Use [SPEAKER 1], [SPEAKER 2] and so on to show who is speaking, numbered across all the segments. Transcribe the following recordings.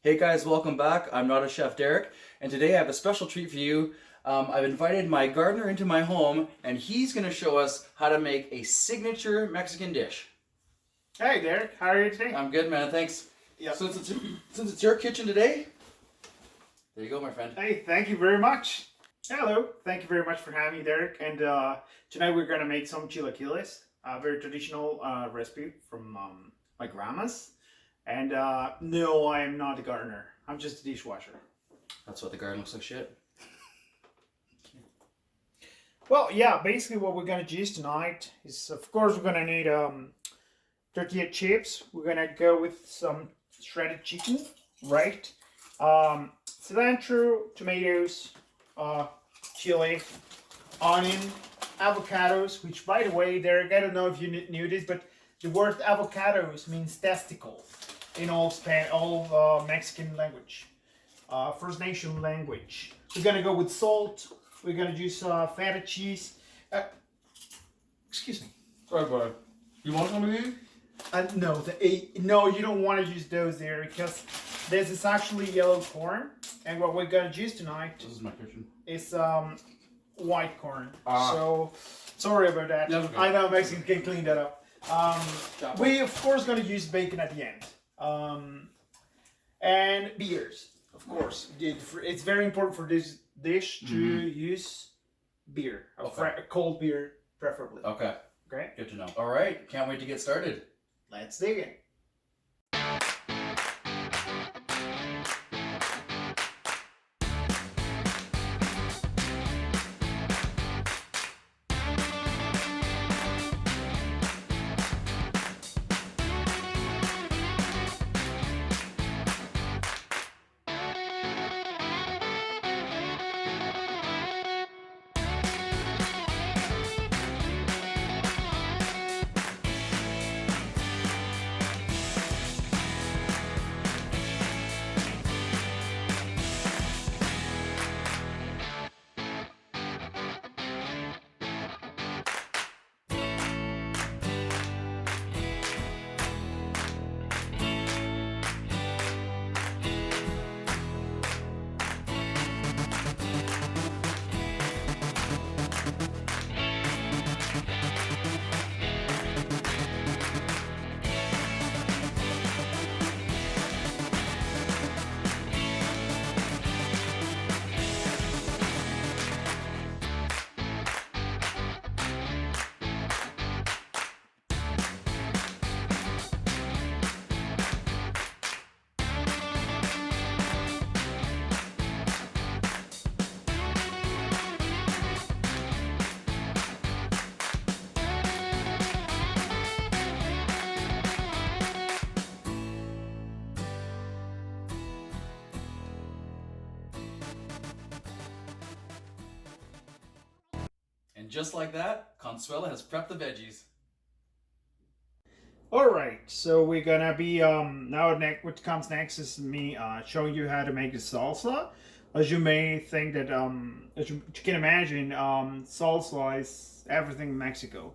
[SPEAKER 1] Hey guys, welcome back. I'm Not a Chef Derek, and today I have a special treat for you. I've invited my gardener into my home, and he's going to show us how to make a signature Mexican dish.
[SPEAKER 2] Hey Derek, how are you today?
[SPEAKER 1] I'm good, man. Thanks.
[SPEAKER 2] Yep.
[SPEAKER 1] Since it's your kitchen today, there you go, my friend.
[SPEAKER 2] Hey, thank you very much. Hello, thank you very much for having me, Derek. And tonight we're gonna make some chilaquiles, a very traditional recipe from my grandma's. And no, I am not a gardener. I'm just a dishwasher.
[SPEAKER 1] That's what the garden looks like. Shit.
[SPEAKER 2] Well, yeah, basically what we're gonna use tonight is, of course, we're gonna need tortilla chips. We're gonna go with some shredded chicken, right? Cilantro, tomatoes, chili, onion, avocados. Which, by the way, Derek, I don't know if you knew this, but the word avocados means testicle in all Mexican language, First Nation language. We're gonna go with salt. We're gonna use feta cheese. Excuse me.
[SPEAKER 1] Sorry, bud. You want some of these?
[SPEAKER 2] No, you don't want to use those there because this is actually yellow corn, and what we're gonna use tonight
[SPEAKER 1] This is my kitchen.
[SPEAKER 2] is white corn.
[SPEAKER 1] Ah.
[SPEAKER 2] So sorry about that.
[SPEAKER 1] That's okay.
[SPEAKER 2] I know Mexicans can clean that up. We of course gonna use bacon at the end, and beers. Of course, it's very important for this dish to use beer, a cold beer preferably.
[SPEAKER 1] Okay,
[SPEAKER 2] Okay,
[SPEAKER 1] good to know. All right, can't wait to get started.
[SPEAKER 2] let's dig in.
[SPEAKER 1] And just like that, Consuela has prepped the veggies.
[SPEAKER 2] All right, so we're gonna be now. What comes next is me showing you how to make a salsa. As you may think that as you can imagine, salsa is everything in Mexico,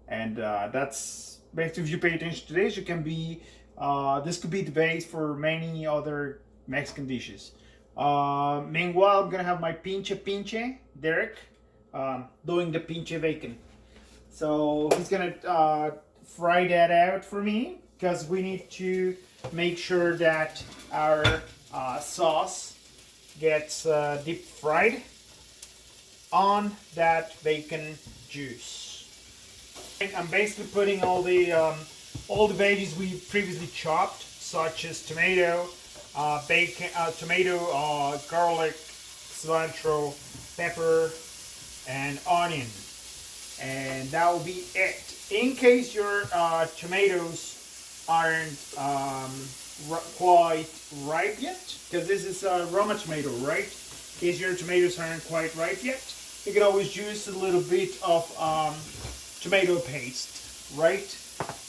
[SPEAKER 2] and that's basically if you pay attention to this, you can be this could be the base for many other Mexican dishes. Meanwhile, I'm gonna have my pinche Derek doing the pinche bacon. So he's gonna fry that out for me because we need to make sure that our sauce gets deep fried on that bacon juice. I'm basically putting all the veggies we previously chopped, such as tomato, garlic, cilantro, pepper, and onion, and that will be it. In case your tomatoes aren't quite ripe yet, because this is a Roma tomato, right? In case your tomatoes aren't quite ripe yet, you can always use a little bit of tomato paste, right?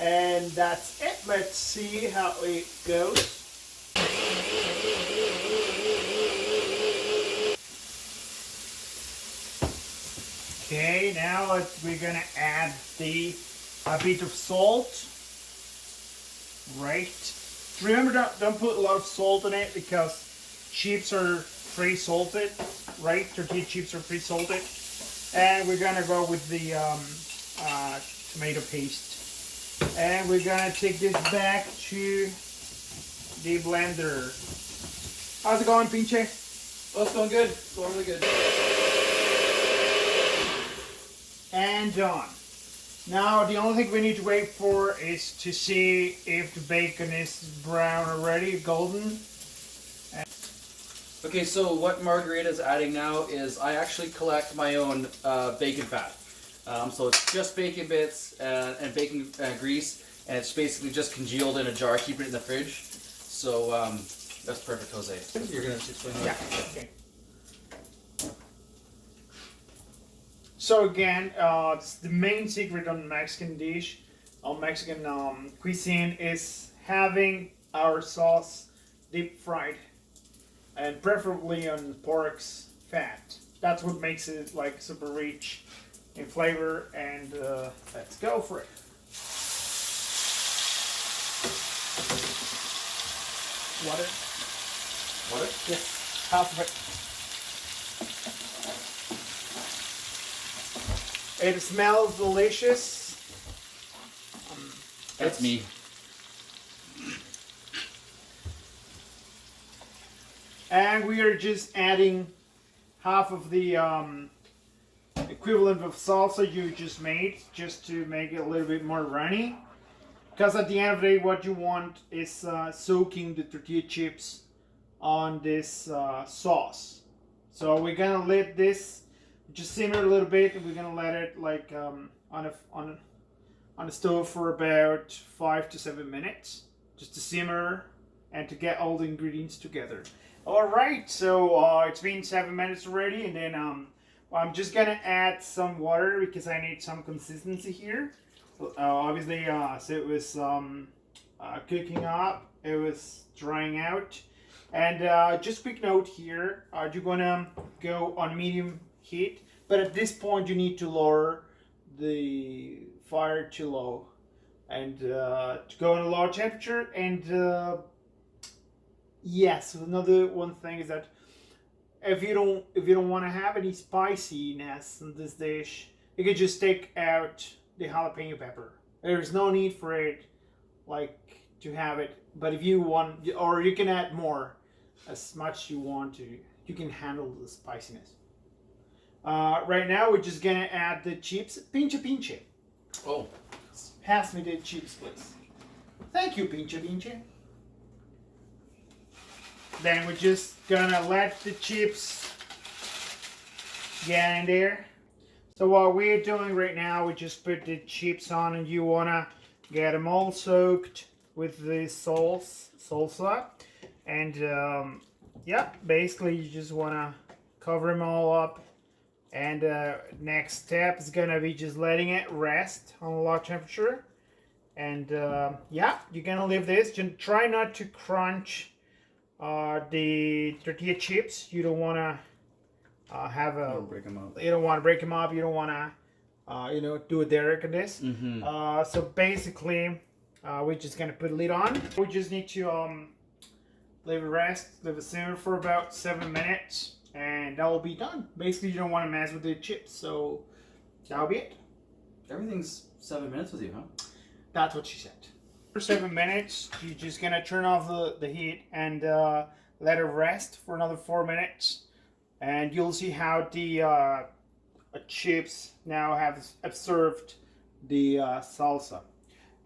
[SPEAKER 2] And that's it. Let's see how it goes. Okay, now we're gonna add a bit of salt, right? Remember, don't put a lot of salt in it because chips are pre-salted, right? Tortilla chips are pre-salted. And we're gonna go with the tomato paste. And we're gonna take this back to the blender. How's it going, Pinche?
[SPEAKER 1] Oh, it's going good. It's going really good.
[SPEAKER 2] And done. Now the only thing we need to wait for is to see if the bacon is brown already, golden.
[SPEAKER 1] Okay, so what Margarita's adding now is I actually collect my own bacon fat. So it's just bacon bits and bacon grease, and it's basically just congealed in a jar, keeping it in the fridge. So that's perfect, Jose. You're gonna explain that.
[SPEAKER 2] Yeah. Okay. So again, it's the main secret on Mexican dish, on Mexican cuisine, is having our sauce deep fried, and preferably on pork's fat. That's what makes it like super rich in flavor. And let's go for it. Water.
[SPEAKER 1] Water?
[SPEAKER 2] Yes, half of it. It smells delicious.
[SPEAKER 1] That's me.
[SPEAKER 2] And we are just adding half of the equivalent of salsa you just made, just to make it a little bit more runny. Because at the end of the day, what you want is soaking the tortilla chips on this sauce. So we're gonna let this just simmer a little bit, and we're gonna let it like on the stove for about 5 to 7 minutes, just to simmer and to get all the ingredients together. All right, so it's been 7 minutes already, and then I'm just gonna add some water because I need some consistency here. Obviously, so it was cooking up, it was drying out, and just quick note here: you're gonna go on medium heat, but at this point you need to lower the fire to low, and to go on a low temperature. And yes, another one thing is that if you don't want to have any spiciness in this dish, you can just take out the jalapeno pepper. There's no need for it like to have it, but if you want, or you can add more as much you want to, you can handle the spiciness. Right now we're just gonna add the chips. Pinche.
[SPEAKER 1] Oh.
[SPEAKER 2] Pass me the chips, please. Thank you, Pinche. Then we're just gonna let the chips get in there. So what we're doing right now, we just put the chips on, and you wanna get them all soaked with the salsa. And yeah, basically you just wanna cover them all up. And next step is gonna be just letting it rest on a low temperature. And yeah, you're gonna leave this. Just try not to crunch the tortilla chips. You don't wanna have a.
[SPEAKER 1] Don't break them up.
[SPEAKER 2] You don't want to break them up. You don't want to, do a derrick on this.
[SPEAKER 1] Mm-hmm.
[SPEAKER 2] So basically, we're just gonna put a lid on. We just need to leave it rest, leave it simmer for about 7 minutes, and that will be done. Basically, you don't want to mess with the chips, so that'll be it.
[SPEAKER 1] Everything's 7 minutes with you, huh?
[SPEAKER 2] That's what she said. For 7 minutes, you're just gonna turn off the heat and let it rest for another 4 minutes. And you'll see how the chips now have absorbed the salsa.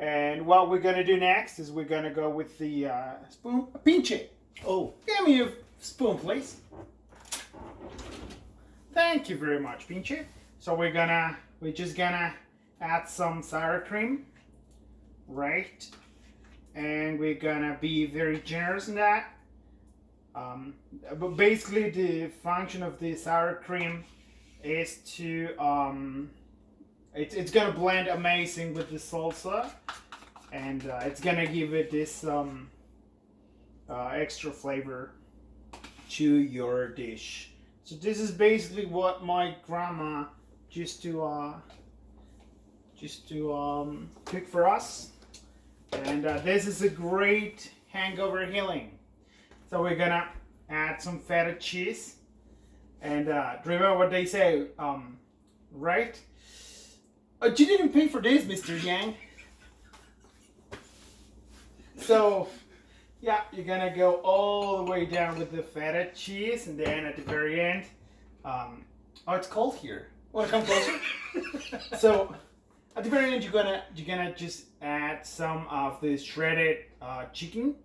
[SPEAKER 2] And what we're gonna do next is we're gonna go with the spoon. Pinche.
[SPEAKER 1] Oh.
[SPEAKER 2] Give me a spoon, please. Thank you very much, Pinche. So we're just gonna add some sour cream, right? And we're gonna be very generous in that. But basically the function of the sour cream is to it's gonna blend amazing with the salsa, and it's gonna give it this extra flavor to your dish. So this is basically what my grandma used to cook for us, and this is a great hangover healing. So we're gonna add some feta cheese. And remember what they say, right? You didn't pay for this, Mr. Yang. So, yeah, you're gonna go all the way down with the feta cheese, and then at the very end, oh, it's cold here. Want to come closer? So, at the very end, you're gonna just add some of the shredded chicken,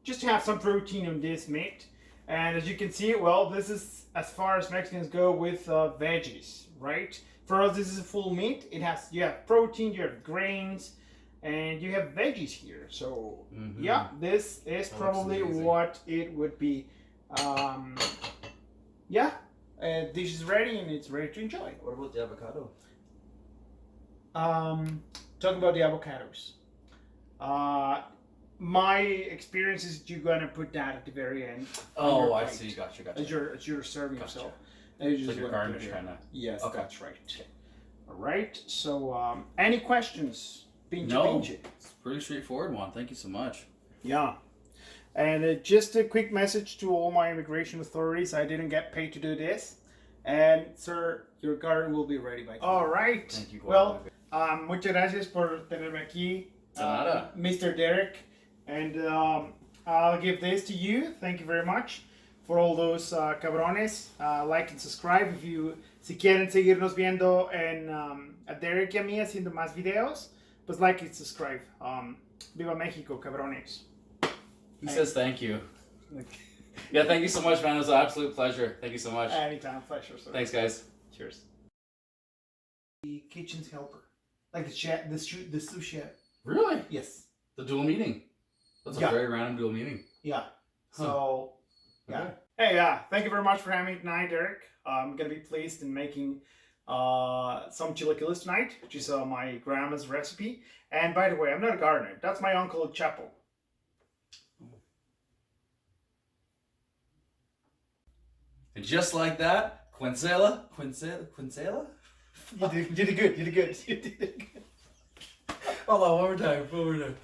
[SPEAKER 2] just to have some protein on this meat. And as you can see, well, this is as far as Mexicans go with veggies, right? For us, this is a full meat. You have protein, you have grains, and you have veggies here. So yeah, this is probably what it would be. Yeah, dish is ready and it's ready to enjoy.
[SPEAKER 1] What about the avocado?
[SPEAKER 2] Talking about the avocados. My experience is you're gonna put that at the very end.
[SPEAKER 1] Oh, I see. Gotcha.
[SPEAKER 2] As you're serving
[SPEAKER 1] Gotcha.
[SPEAKER 2] yourself. And you
[SPEAKER 1] It's
[SPEAKER 2] just
[SPEAKER 1] like a
[SPEAKER 2] wanna put
[SPEAKER 1] garnish
[SPEAKER 2] it
[SPEAKER 1] kind of.
[SPEAKER 2] Yes,
[SPEAKER 1] Okay.
[SPEAKER 2] that's right. All right. So, any questions?
[SPEAKER 1] No.
[SPEAKER 2] Pinche?
[SPEAKER 1] It's a pretty straightforward one. Thank you so much.
[SPEAKER 2] Yeah. And just a quick message to all my immigration authorities: I didn't get paid to do this, and sir, your garden will be ready by. All right.
[SPEAKER 1] Thank you.
[SPEAKER 2] Well, muchas gracias por tenerme aquí,
[SPEAKER 1] De nada.
[SPEAKER 2] Mr. Derek, and I'll give this to you. Thank you very much. For all those cabrones, like and subscribe si quieren seguirnos viendo en a Derek y a mí haciendo más videos, pues like and subscribe. Viva Mexico, cabrones.
[SPEAKER 1] He says thank you. Yeah, thank you so much, man. It was an absolute pleasure. Thank you so much.
[SPEAKER 2] Anytime, pleasure. Sir.
[SPEAKER 1] Thanks, guys.
[SPEAKER 2] Cheers. The kitchen's helper, like the chef, the sous chef.
[SPEAKER 1] Really?
[SPEAKER 2] Yes.
[SPEAKER 1] The dual meeting. That's a very random dual meeting.
[SPEAKER 2] Yeah. So, yeah.
[SPEAKER 1] Okay.
[SPEAKER 2] Hey, thank you very much for having me tonight, Derek. I'm gonna be pleased in making some chilaquiles tonight, which is my grandma's recipe. And by the way, I'm not a gardener. That's my uncle Chapo.
[SPEAKER 1] And just like that, Quincela?
[SPEAKER 2] You did good. You did good.
[SPEAKER 1] Hold on, one more time.